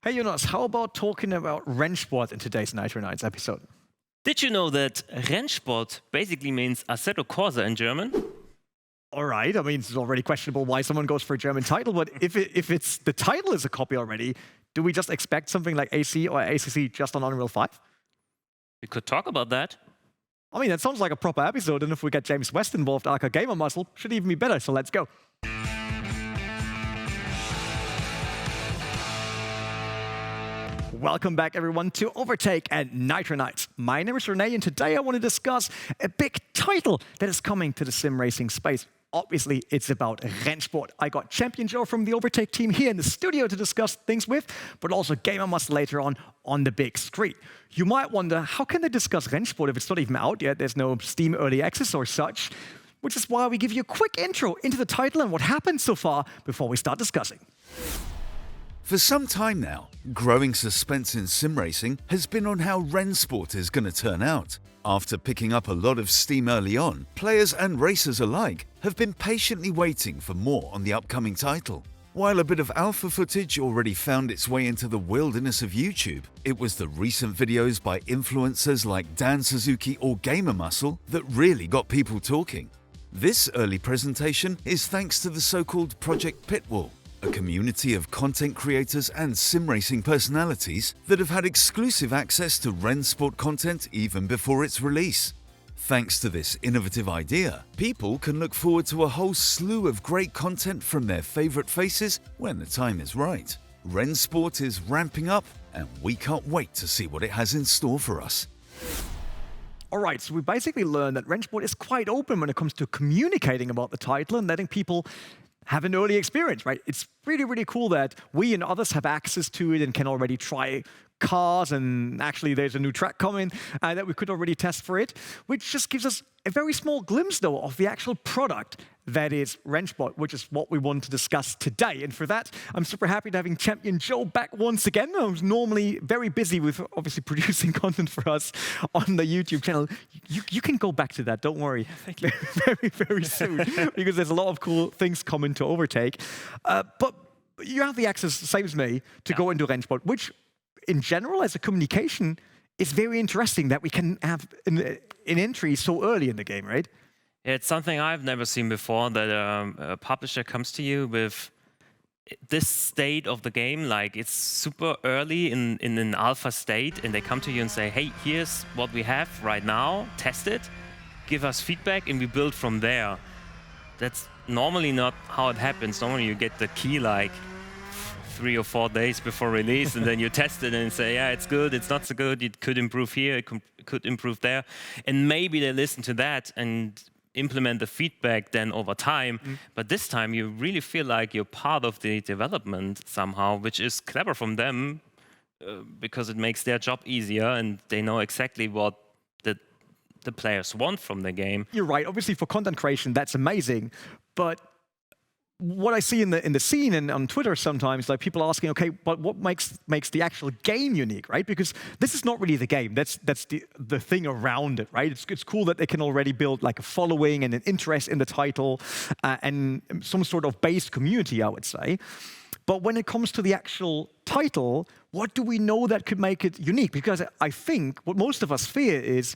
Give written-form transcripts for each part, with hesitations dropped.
Hey Jonas, how about talking about Rennsport in today's Nitro Nights episode? Did you know that Rennsport basically means Assetto Corsa in German? All right, I mean, it's already questionable why someone goes for a German title, but if it's the title is a copy already, do we just expect something like AC or ACC just on Unreal 5? We could talk about that. I mean, that sounds like a proper episode, and if we get James West involved, Arca Gamer Muscle, should even be better, so let's go. Welcome back, everyone, to Overtake and Nitro Nights. My name is Renee, and today I want to discuss a big title that is coming to the sim racing space. Obviously, it's about Rennsport. I got Champion Joe from the Overtake team here in the studio to discuss things with, but also Gamer Muscle later on the big screen. You might wonder, how can they discuss Rennsport if it's not even out yet? There's no Steam Early Access or such, which is why we give you a quick intro into the title and what happened so far before we start discussing. For some time now, growing suspense in sim racing has been on how Rennsport is going to turn out. After picking up a lot of steam early on, players and racers alike have been patiently waiting for more on the upcoming title. While a bit of alpha footage already found its way into the wilderness of YouTube, it was the recent videos by influencers like Dan Suzuki or Gamer Muscle that really got people talking. This early presentation is thanks to the so-called Project Pitwall, a community of content creators and sim racing personalities that have had exclusive access to Rennsport content even before its release. Thanks to this innovative idea, people can look forward to a whole slew of great content from their favorite faces when the time is right. Rennsport is ramping up, and we can't wait to see what it has in store for us. All right, so we basically learned that Rennsport is quite open when it comes to communicating about the title and letting people have an early experience, right? It's really, really cool that we and others have access to it and can already try cars, and actually there's a new track coming that we could already test for it, which just gives us a very small glimpse, though, of the actual product that is Rennsport, which is what we want to discuss today. And for that, I'm super happy to having Champion Joe back once again. I was normally very busy with obviously producing content for us on the YouTube channel. You can go back to that, don't worry. Thank you. Very, very soon, because there's a lot of cool things coming to Overtake. But you have the access, same as me, to go into Rennsport, which in general, as a communication, is very interesting that we can have an entry so early in the game, right? It's something I've never seen before, that a publisher comes to you with this state of the game, like it's super early in an alpha state, and they come to you and say, hey, here's what we have right now, test it, give us feedback, and we build from there. That's normally not how it happens. Normally you get the key like 3 or 4 days before release, and then you test it and say, yeah, it's good, it's not so good, it could improve here, it could improve there. And maybe they listen to that and implement the feedback then over time. But this time you really feel like you're part of the development somehow, which is clever from them because it makes their job easier and they know exactly what the players want from the game. You're right. Obviously, for content creation, that's amazing. But what I see in the scene and on Twitter sometimes, like people asking, okay, but what makes the actual game unique, right? Because this is not really the game. That's the thing around it, right? It's cool that they can already build like a following and an interest in the title and some sort of base community, I would say. But when it comes to the actual title, what do we know that could make it unique? Because I think what most of us fear is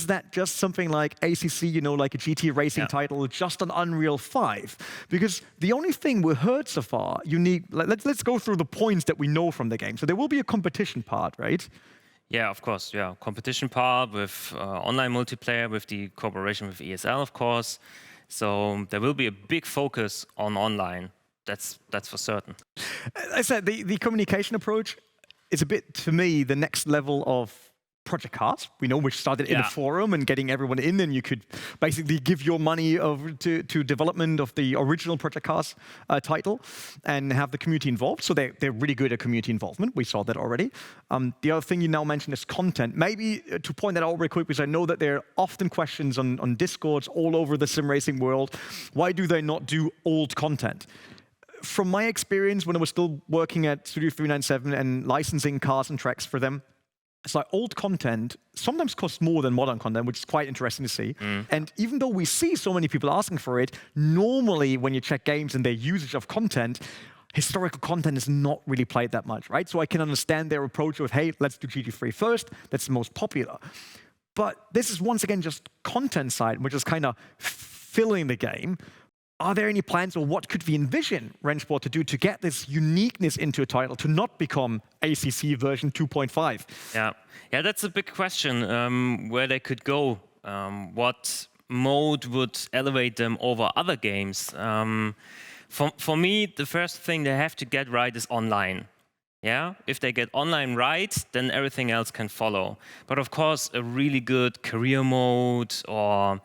that just something like ACC, you know, like a GT racing title, just on Unreal 5? Because the only thing we heard so far, unique, let's go through the points that we know from the game. So there will be a competition part, right? Yeah, of course, yeah. Competition part with online multiplayer, with the cooperation with ESL, of course. So there will be a big focus on online. That's for certain. I said the communication approach is a bit, to me, the next level of Project Cars. We know, which started in a forum and getting everyone in, and you could basically give your money to development of the original Project Cars title and have the community involved. So they're really good at community involvement. We saw that already. The other thing you now mentioned is content. Maybe to point that out real quick, because I know that there are often questions on Discords all over the sim racing world. Why do they not do old content? From my experience, when I was still working at Studio 397 and licensing cars and tracks for them, it's like old content sometimes costs more than modern content, which is quite interesting to see. And even though we see so many people asking for it, normally when you check games and their usage of content, historical content is not really played that much, right? So I can understand their approach of, hey, let's do GT3 first. That's the most popular. But this is once again just content side, which is kind of filling the game. Are there any plans, or what could we envision Rennsport to do to get this uniqueness into a title, to not become ACC version 2.5? Yeah, that's a big question, where they could go. What mode would elevate them over other games? For me, the first thing they have to get right is online. Yeah, if they get online right, then everything else can follow. But of course, a really good career mode, or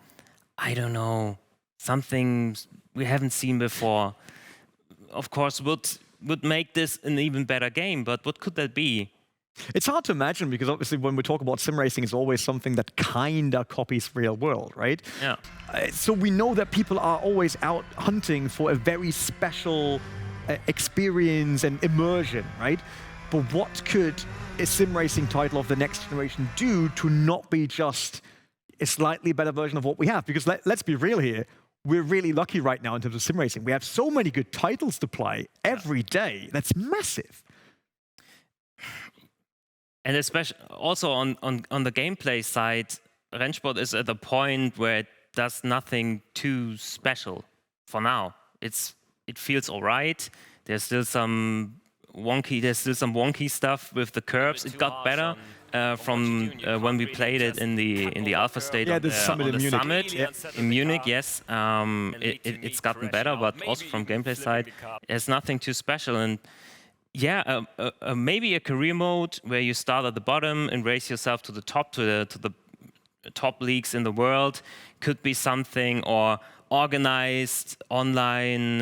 I don't know, something we haven't seen before, of course, would make this an even better game. But what could that be? It's hard to imagine, because obviously when we talk about sim racing, it's always something that kinda copies real world, right? Yeah. So we know that people are always out hunting for a very special experience and immersion, right? But what could a sim racing title of the next generation do to not be just a slightly better version of what we have? Because let's be real here, we're really lucky right now in terms of sim racing. We have so many good titles to play every day. That's massive. And especially also on the gameplay side, Rennsport is at a point where it does nothing too special for now. It feels all right. There's still some wonky stuff with the curbs. It got better from when we played it in the alpha state on the summit in Munich. Yes, it's gotten better, but also from gameplay side, there's nothing too special. And yeah, maybe a career mode where you start at the bottom and race yourself to the top, to the top leagues in the world could be something, or organized online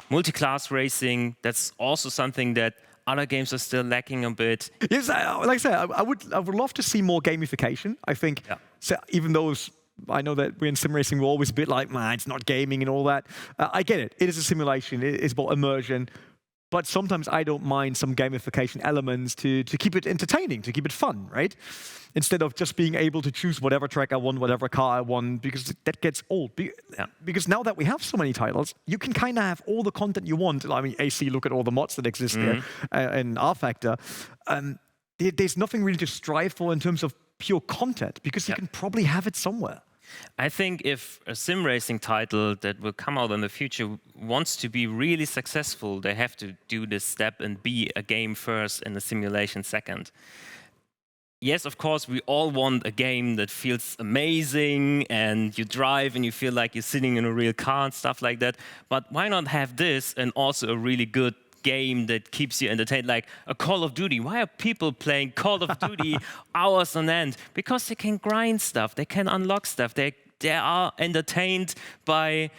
multi-class racing. That's also something that other games are still lacking a bit. Yes, like I said, I would love to see more gamification. I think, so even though I know that we're in sim racing, we're always a bit like, man, it's not gaming and all that. I get it. It is a simulation. It is about immersion. But sometimes I don't mind some gamification elements to keep it entertaining, to keep it fun, right? Instead of just being able to choose whatever track I want, whatever car I want, because that gets old. Because now that we have so many titles, you can kind of have all the content you want. I mean, AC, look at all the mods that exist there in R Factor. There's nothing really to strive for in terms of pure content, because you can probably have it somewhere. I think if a sim racing title that will come out in the future wants to be really successful, they have to do this step and be a game first and a simulation second. Yes, of course, we all want a game that feels amazing and you drive and you feel like you're sitting in a real car and stuff like that. But why not have this and also a really good game that keeps you entertained, like a Call of Duty? Why are people playing Call of Duty hours on end? Because they can grind stuff, they can unlock stuff, they are entertained by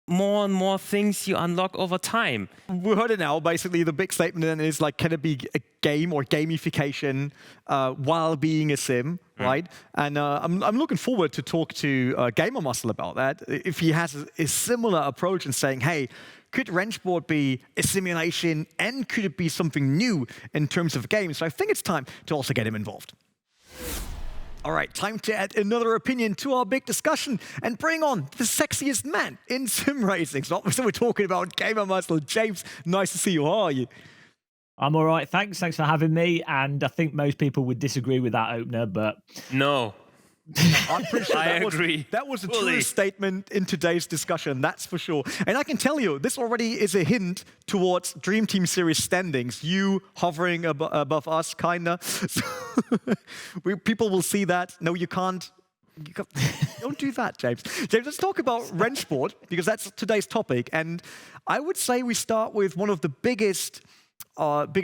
more and more things you unlock over time. We heard it now. Basically, the big statement then is like, can it be a game or gamification while being a sim, right? And I'm looking forward to talk to Gamer Muscle about that. If he has a similar approach and saying, hey, could Rennsport be a simulation, and could it be something new in terms of games? So I think it's time to also get him involved. All right, time to add another opinion to our big discussion and bring on the sexiest man in sim racing. So obviously we're talking about Gamer Muscle. James, nice to see you. How are you? I'm all right, thanks. Thanks for having me. And I think most people would disagree with that opener, but... No. I'm pretty sure I agree. That was a true statement in today's discussion, that's for sure. And I can tell you, this already is a hint towards Dream Team Series standings. You hovering above us, kinda. So people will see that. No, you can't. Don't do that, James. James, let's talk about Rennsport, because that's today's topic. And I would say we start with one of the biggest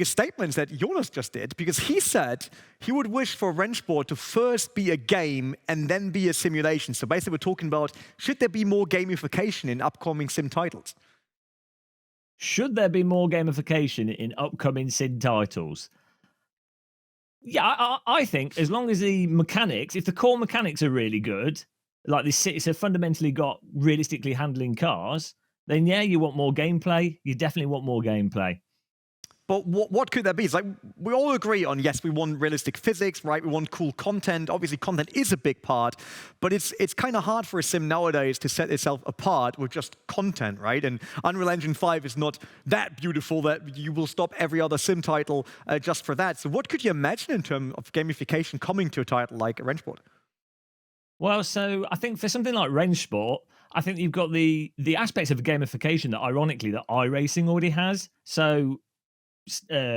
statements that Jonas just did, because he said he would wish for Rennsport to first be a game and then be a simulation. So basically we're talking about, should there be more gamification in upcoming sim titles? Should there be more gamification in upcoming sim titles? Yeah, I think as long as the mechanics, if the core mechanics are really good, like this city, so fundamentally got realistically handling cars, then yeah, you want more gameplay. You definitely want more gameplay. But what could that be? It's like we all agree on, yes, we want realistic physics, right? We want cool content. Obviously, content is a big part, but it's kind of hard for a sim nowadays to set itself apart with just content, right? And Unreal Engine 5 is not that beautiful that you will stop every other sim title just for that. So what could you imagine in terms of gamification coming to a title like Rennsport? Well, so I think for something like Rennsport, I think you've got the aspects of gamification that, ironically, that iRacing already has. So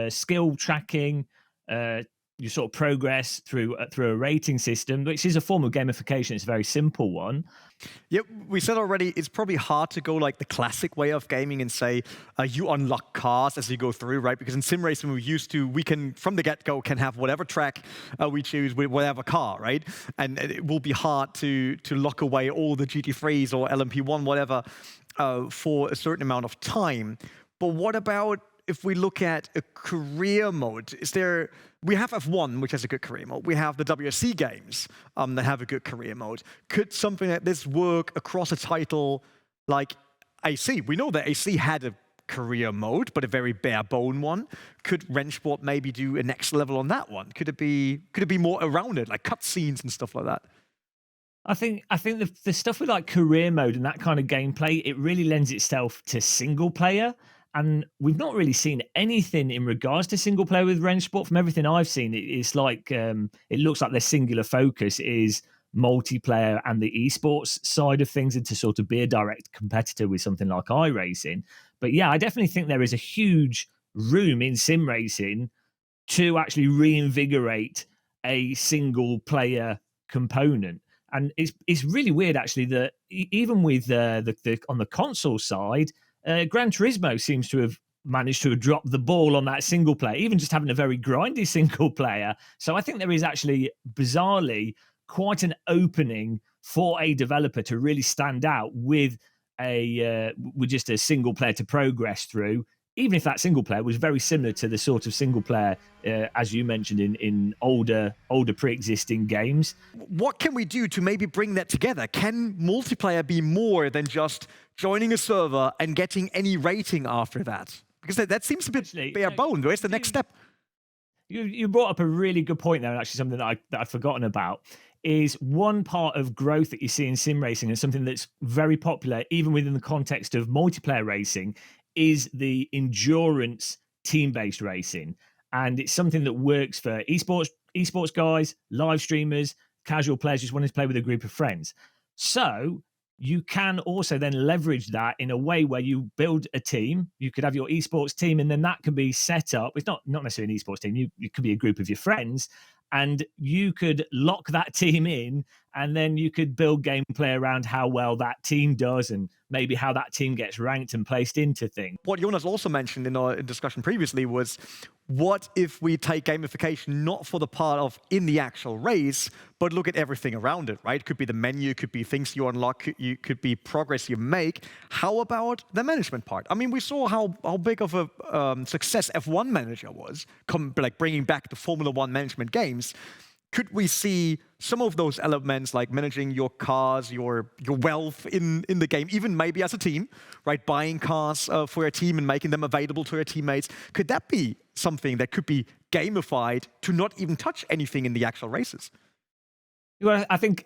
skill tracking, your sort of progress through a rating system, which is a form of gamification. It's a very simple one. Yeah, we said already, it's probably hard to go like the classic way of gaming and say you unlock cars as you go through, right? Because in sim racing, we can, from the get-go, can have whatever track we choose with whatever car, right? And it will be hard to lock away all the GT3s or LMP1, whatever, for a certain amount of time. But what about if we look at a career mode? We have F1, which has a good career mode. We have the WRC games that have a good career mode. Could something like this work across a title like AC? We know that AC had a career mode, but a very bare bone one. Could Rennsport maybe do a next level on that one? Could it be more around it, like cutscenes and stuff like that? I think the stuff with like career mode and that kind of gameplay, it really lends itself to single player. And we've not really seen anything in regards to single player with Rennsport. From everything I've seen, it's like it looks like their singular focus is multiplayer and the esports side of things, and to sort of be a direct competitor with something like iRacing. But yeah, I definitely think there is a huge room in sim racing to actually reinvigorate a single player component. And it's really weird actually that even with the on the console side, Gran Turismo seems to have managed to drop the ball on that single player, even just having a very grindy single player. So I think there is actually, bizarrely, quite an opening for a developer to really stand out with just a single player to progress through, even if that single player was very similar to the sort of single player, as you mentioned, in older pre-existing games. What can we do to maybe bring that together? Can multiplayer be more than just joining a server and getting any rating after that? Because that seems a bit bare bone. Where's the next step? You brought up a really good point there, and actually something that I'd forgotten about, is one part of growth that you see in sim racing, and something that's very popular even within the context of multiplayer racing, is the endurance team-based racing. And it's something that works for esports guys, live streamers, casual players just wanting to play with a group of friends. So you can also then leverage that in a way where you build a team. You could have your esports team, and then that can be set up. It's not necessarily an esports team. You could be a group of your friends, and you could lock that team in, and then you could build gameplay around how well that team does and maybe how that team gets ranked and placed into things. What Jonas also mentioned in our discussion previously was, what if we take gamification not for the part of in the actual race, but look at everything around it, right? It could be the menu, could be things you unlock, could be progress you make. How about the management part? I mean, we saw how big of a success F1 Manager was, like bringing back the Formula One management games. Could we see some of those elements, like managing your cars, your wealth in the game, even maybe as a team, right? Buying cars for a team and making them available to your teammates. Could that be something that could be gamified to not even touch anything in the actual races? Well, I think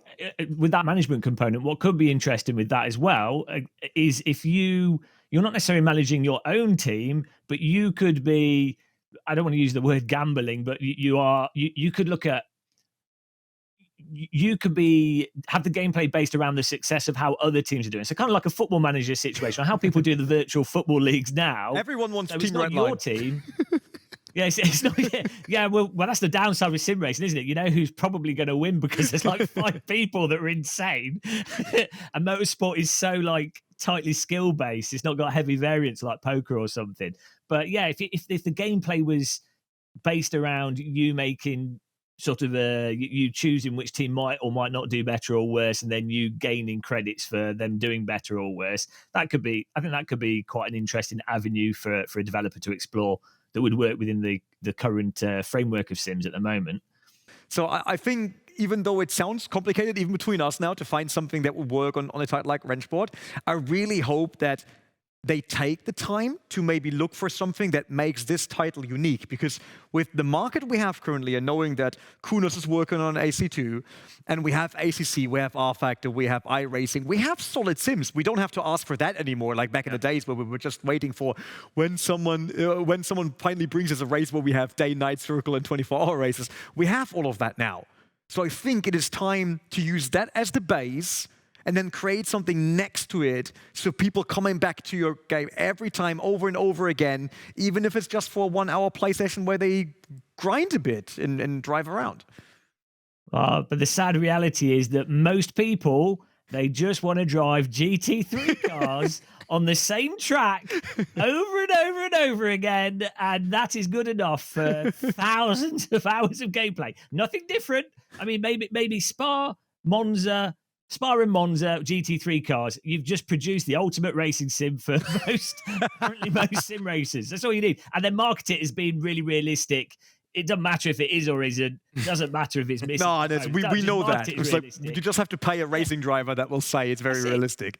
with that management component, what could be interesting with that as well is if you're not necessarily managing your own team, but you could be, I don't want to use the word gambling, but you could look at, you could have the gameplay based around the success of how other teams are doing. So kind of like a football manager situation, how people do the virtual football leagues now. Everyone wants so Team Red your Line. Team. Yeah, it's not. Yeah, well, that's the downside with sim racing, isn't it? You know who's probably going to win because there's like 5 people that are insane. And motorsport is so like tightly skill based. It's not got heavy variance like poker or something. But yeah, if the gameplay was based around you making sort of you choosing which team might or might not do better or worse, and then you gaining credits for them doing better or worse, I think that could be quite an interesting avenue for a developer to explore that would work within the current framework of sims at the moment. So I think, even though it sounds complicated, even between us now, to find something that will work on a title like Rennsport, I really hope that they take the time to maybe look for something that makes this title unique. Because with the market we have currently, and knowing that Kunos is working on AC2, and we have ACC, we have R-Factor, we have iRacing, we have solid sims. We don't have to ask for that anymore, like back in the days where we were just waiting for when someone finally brings us a race where we have day, night, circle, and 24-hour races. We have all of that now. So I think it is time to use that as the base, and then create something next to it, so people coming back to your game every time, over and over again, even if it's just for a 1-hour play session where they grind a bit and drive around. But the sad reality is that most people, they just want to drive GT3 cars on the same track over and over and over again, and that is good enough for thousands of hours of gameplay. Nothing different. I mean, maybe Spa and Monza, GT3 cars. You've just produced the ultimate racing sim for currently most sim racers. That's all you need. And then market it as being really realistic. It doesn't matter if it is or isn't. It doesn't matter if it's missing. No, we know that. It's like, you just have to pay a racing driver that will say it's very realistic.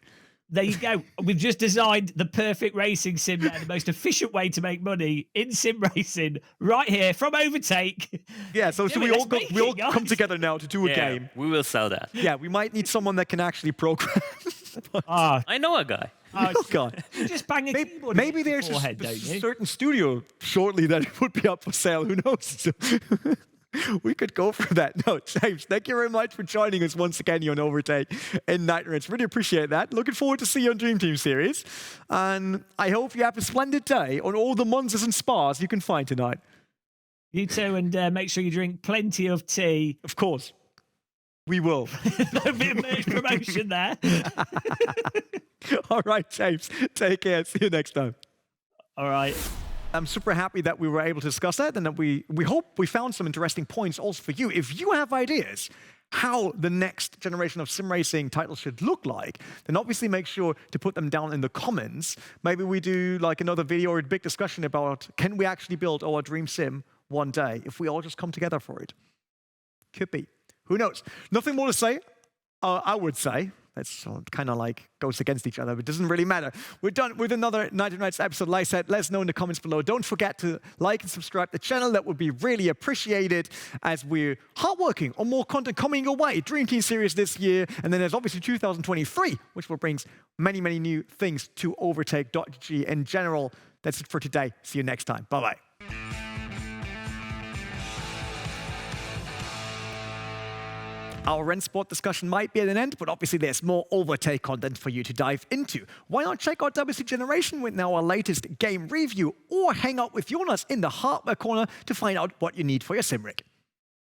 There you go. We've just designed the perfect racing sim there, the most efficient way to make money in sim racing, right here from Overtake. Yeah, so we all come together now to do a game. We will sell that. Yeah, we might need someone that can actually program. I know a guy. Oh, God. You just bang a keyboard. Maybe there's a certain studio shortly that would be up for sale. Who knows? We could go for that. No, James, thank you very much for joining us once again here on Overtake in Night Race. Really appreciate that. Looking forward to see you on Dream Team Series. And I hope you have a splendid day on all the Monzas and Spas you can find tonight. You too, and make sure you drink plenty of tea. Of course. We will. A bit of merch promotion there. All right, James. Take care. See you next time. All right. I'm super happy that we were able to discuss that, and that we hope we found some interesting points also for you. If you have ideas how the next generation of sim racing titles should look like, then obviously make sure to put them down in the comments. Maybe we do like another video or a big discussion about, can we actually build our dream sim one day if we all just come together for it? Could be. Who knows? Nothing more to say. I would say. That's kind of like goes against each other, but it doesn't really matter. We're done with another Night Nights episode. Like I said, let us know in the comments below. Don't forget to like and subscribe to the channel. That would be really appreciated, as we're hard working on more content coming your way. Dream Team Series this year, and then there's obviously 2023, which will bring many, many new things to Overtake.gg in general. That's it for today. See you next time. Bye-bye. Our Rennsport discussion might be at an end, but obviously there's more Overtake content for you to dive into. Why not check out WC Generation with now our latest game review, or hang out with Jonas in the hardware corner to find out what you need for your sim rig.